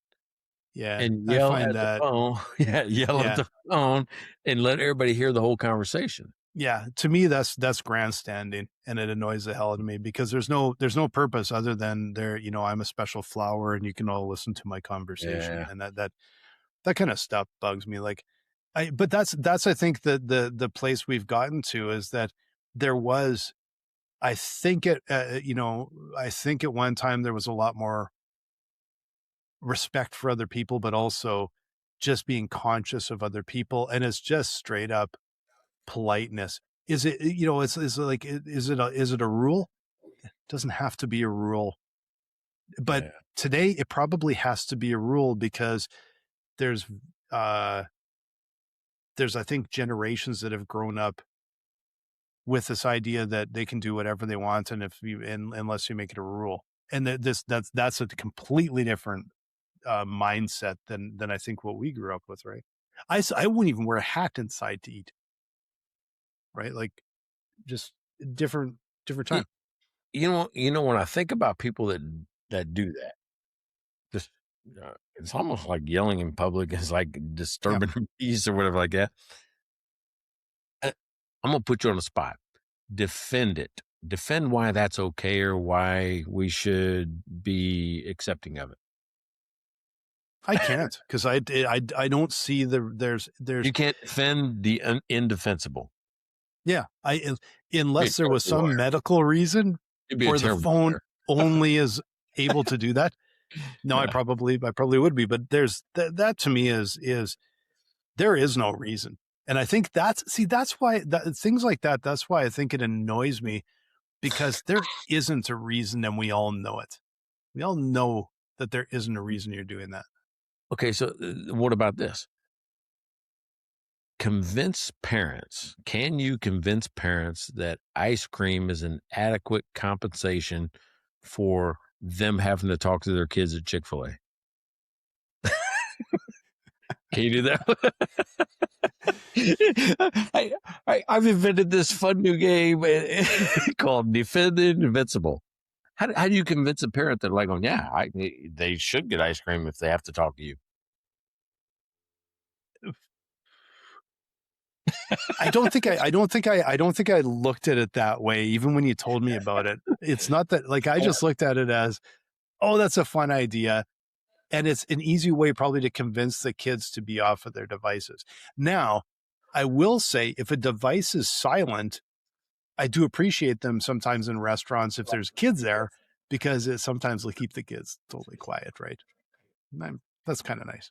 yeah, and I yell find at the that. phone. Yeah, yell at Yeah. the phone and let everybody hear the whole conversation. Yeah, to me that's grandstanding, and it annoys the hell out of me because there's no purpose other than I'm a special flower and you can all listen to my conversation. Yeah. And that kind of stuff bugs me. Like, but that's I think the place we've gotten to is that there was, I think I think at one time there was a lot more respect for other people, but also just being conscious of other people, and it's just straight up politeness. Is it, it's like, is it a rule? It doesn't have to be a rule, but Yeah. today it probably has to be a rule because there's I think generations that have grown up with this idea that they can do whatever they want, and unless you make it a rule, and that's a completely different mindset than I think what we grew up with, right? I wouldn't even wear a hat inside to eat, right? Like, just different time. When I think about people that do that, just it's almost like yelling in public is like disturbing peace or whatever like that. I'm gonna put you on the spot. Defend it. Defend why that's okay or why we should be accepting of it. I can't, because I don't see there's You can't defend the indefensible. yeah, unless there was some lawyer. medical reason You'd be a where the terrible phone lawyer. only is able to do that. No, Yeah. I probably would be, but there's that to me is there is no reason. And I think that's why things like that's why I think it annoys me, because there isn't a reason, and we all know it. We all know that there isn't a reason you're doing that. Okay, so what about this? Can you convince parents that ice cream is an adequate compensation for them having to talk to their kids at Chick-fil-A? Can you do that? I've invented this fun new game called Defend the Invincible. How do you convince a parent that, like, they should get ice cream if they have to talk to you? I don't think I looked at it that way. Even when you told me about it, it's not that, like, I just looked at it as, oh, that's a fun idea. And it's an easy way probably to convince the kids to be off of their devices. Now, I will say, if a device is silent, I do appreciate them sometimes in restaurants if there's kids there, because it sometimes will keep the kids totally quiet, right? That's kind of nice.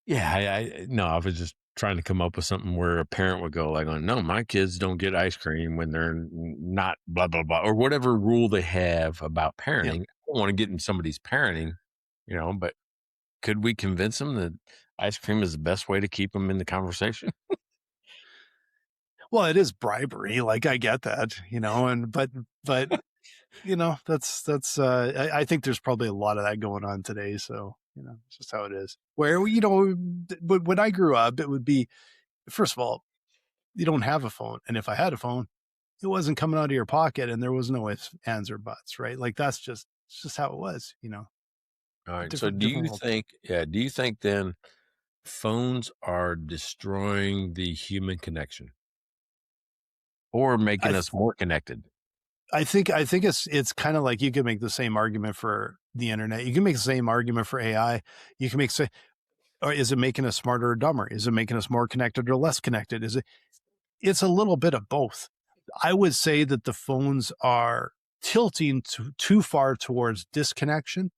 Yeah, I was just trying to come up with something where a parent would go like, no, my kids don't get ice cream when they're not blah, blah, blah, or whatever rule they have about parenting. I don't want to get in somebody's parenting, but could we convince them that ice cream is the best way to keep them in the conversation? Well, it is bribery. Like I get that, but that's I think there's probably a lot of that going on today. So, it's just how it is. Where, when I grew up, it would be, first of all, you don't have a phone. And if I had a phone, it wasn't coming out of your pocket and there was no ifs, ands, or buts, right? Like it's just how it was, All right. So Different do you world. think then phones are destroying the human connection or making us more connected? I think it's kind of like you could make the same argument for the internet. You can make the same argument for AI. You can or is it making us smarter or dumber? Is it making us more connected or less connected? It's a little bit of both. I would say that the phones are tilting too far towards disconnection,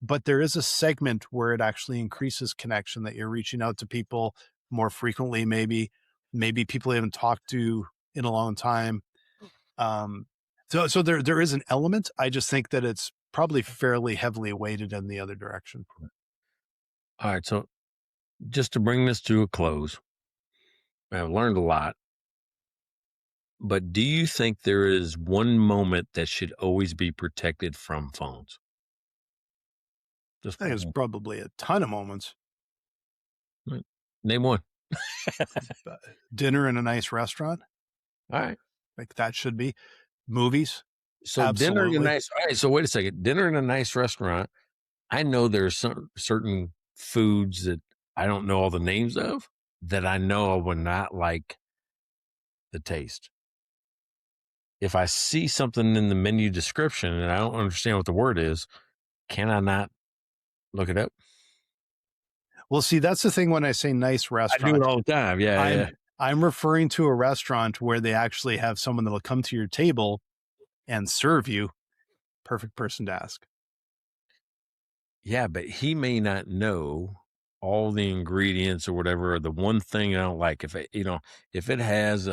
but there is a segment where it actually increases connection, that you're reaching out to people more frequently, maybe people you haven't talked to in a long time. So there is an element. I just think that it's probably fairly heavily weighted in the other direction. All right. So just to bring this to a close, I've learned a lot, but do you think there is one moment that should always be protected from phones? I think there's probably a ton of moments. Name one. Dinner in a nice restaurant. All right. Like that should be. Movies. So Absolutely. dinner in a nice. All right. So wait a second. Dinner in a nice restaurant. I know there's some certain foods that I don't know all the names of that I know I would not like the taste. If I see something in the menu description and I don't understand what the word is, can I not look it up? Well, see, that's the thing when I say nice restaurant. I do it all the time. Yeah. I'm referring to a restaurant where they actually have someone that'll come to your table and serve you. Perfect person to ask. Yeah, but he may not know all the ingredients or whatever, or the one thing I don't like. If it has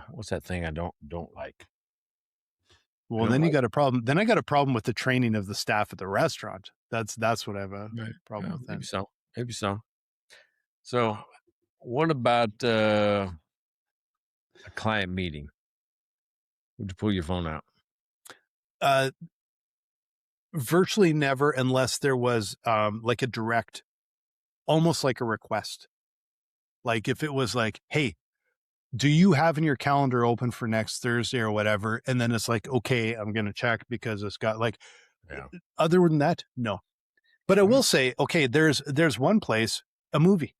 what's that thing I don't like? Well, then you got a problem. Then I got a problem with the training of the staff at the restaurant. That's what I have a problem with. Maybe so. So, what about a client meeting? Would you pull your phone out? Virtually never, unless there was like a direct, almost like a request. Like if it was like, hey, do you have in your calendar open for next Thursday or whatever? And then it's like, okay, I'm going to check because it's got like, other than that, no. But I will say, okay, there's one place, a movie.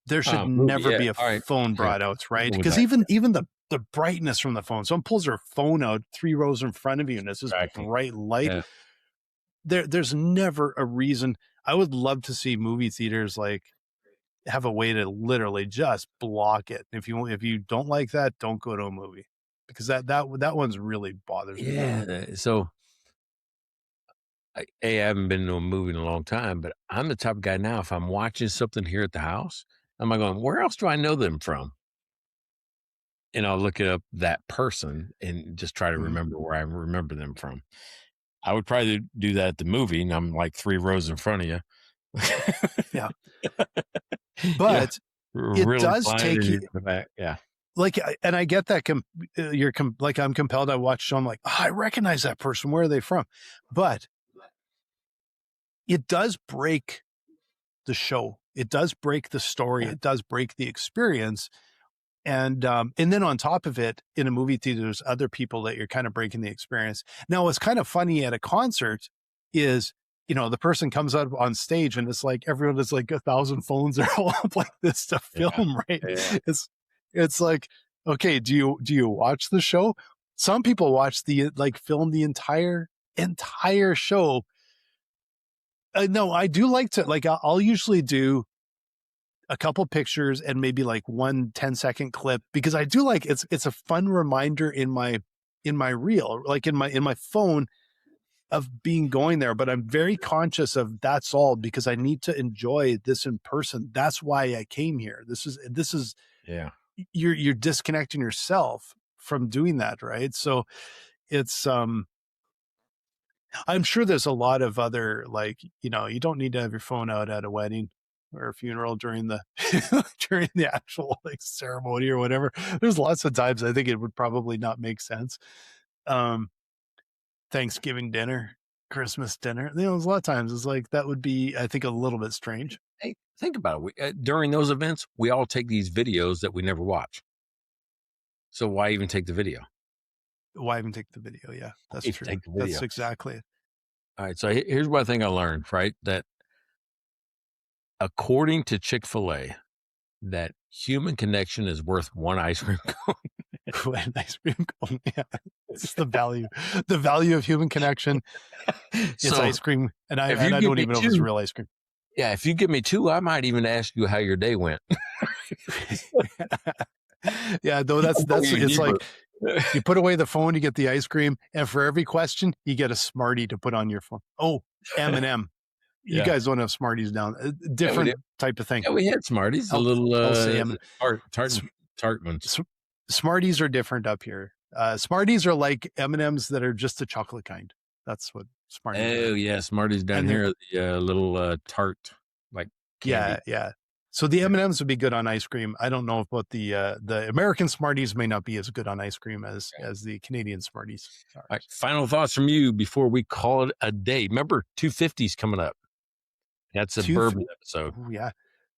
There should never be a phone brought out, right? Because even the brightness from the phone, someone pulls their phone out 3 rows in front of you and it's this bright light. Yeah. There's never a reason. I would love to see movie theaters like have a way to literally just block it. If you don't like that, don't go to a movie, because that one's really bothers me. Yeah. So I haven't been to a movie in a long time, but I'm the type of guy now, if I'm watching something here at the house, I'm like going, where else do I know them from? And I'll look up that person and just try to remember where I remember them from. I would probably do that at the movie, and I'm like 3 rows in front of you. Yeah. But it really does take you back. Yeah. Like, and I get that like I'm compelled. I watch show. I'm like, I recognize that person. Where are they from? But it does break the show. It does break the story. It does break the experience. And then on top of it, in a movie theater, there's other people that you're kind of breaking the experience. Now, what's kind of funny at a concert is, the person comes out on stage and it's like everyone is like 1,000 phones are all up like this to film, right? Yeah. It's like, okay, do you watch the show? Some people watch film the entire show. No, I do like to I'll usually do a couple pictures and maybe like 1 10-second clip, because I do like it's a fun reminder in my reel, like in my phone. of being going there, but I'm very conscious of that's all because I need to enjoy this in person. That's why I came here. This is Yeah. you're disconnecting yourself from doing that, right? So it's I'm sure there's a lot of other, like, you don't need to have your phone out at a wedding or a funeral during the during the actual like ceremony or whatever. There's lots of times I think it would probably not make sense. Thanksgiving dinner, Christmas dinner, there's a lot of times it's like that would be, I think, a little bit strange. Hey, think about it. During those events, we all take these videos that we never watch. So why even take the video? Why even take the video? Yeah, that's If true. take the video. That's exactly it. All right. So here's what I think I learned, right? That according to Chick-fil-A, that human connection is worth one ice cream cone. An ice cream cone. Yeah, it's the value of human connection. It's So ice cream, and I if you give don't me even know if it's two- real ice cream. yeah, if you give me two, I might even ask you how your day went. Yeah, though that's it's like you put away the phone, you get the ice cream, and for every question, you get a Smartie to put on your phone. Oh, M&M. You Yeah. guys don't have Smarties down. Different type of thing. Yeah, we had Smarties, a I'll- little I'll say M- tart ones. Smarties are different up here. Smarties are like M&Ms that are just the chocolate kind. That's what Smarties Oh are. yeah, Smarties down And they're- here, the little tart like candy. Yeah. So the M&Ms would be good on ice cream. I don't know about the American Smarties may not be as good on ice cream as the Canadian Smarties are. All right, final thoughts from you before we call it a day. Remember, 250's coming up. That's a bourbon episode. Oh, yeah.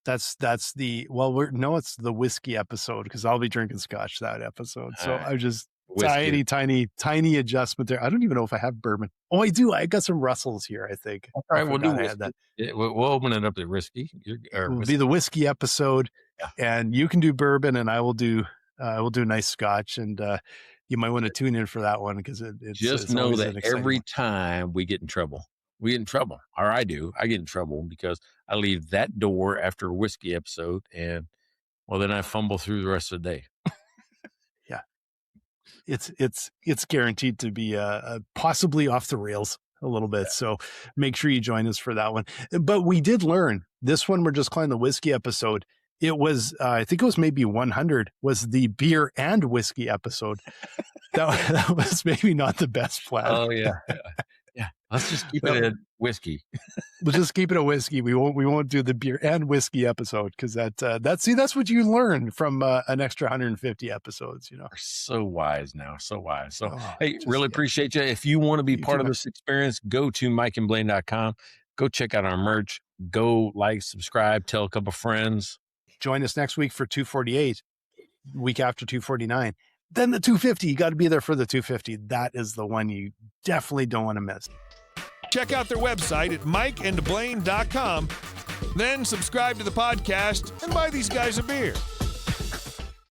That's the it's the whiskey episode because I'll be drinking scotch that episode. So All right. I'm just Whiskey. tiny adjustment there. I don't even know if I have bourbon. Oh, I do. I got some Russells here, I think. All right, we'll do forgot I had whiskey. that. Yeah, we'll open it up to whiskey. It will be the whiskey episode, and you can do bourbon, and I will do nice scotch, and you might want to tune in for that one because it's Just know always that an exciting every one. time we get in trouble, or I do. I get in trouble because I leave that door after a whiskey episode, and then I fumble through the rest of the day. It's guaranteed to be possibly off the rails a little bit. So make sure you join us for that one. But we did learn this one. We're just calling the whiskey episode. It was, I think it was maybe 100 was the beer and whiskey episode. that was maybe not the best plan. Oh yeah. Let's just keep it at whiskey. We'll just keep it a whiskey. We won't do the beer and whiskey episode because that's what you learn from an extra 150 episodes. We're so wise now, so wise. So Hey, really appreciate you. If you want to be You part too, of man. this experience, go to mikeandblaine.com. Go check out our merch. Go like, subscribe, tell a couple friends. Join us next week for 248, week after 249. Then the 250, you got to be there for the 250. That is the one you definitely don't want to miss. Check out their website at mikeandblaine.com. Then subscribe to the podcast and buy these guys a beer.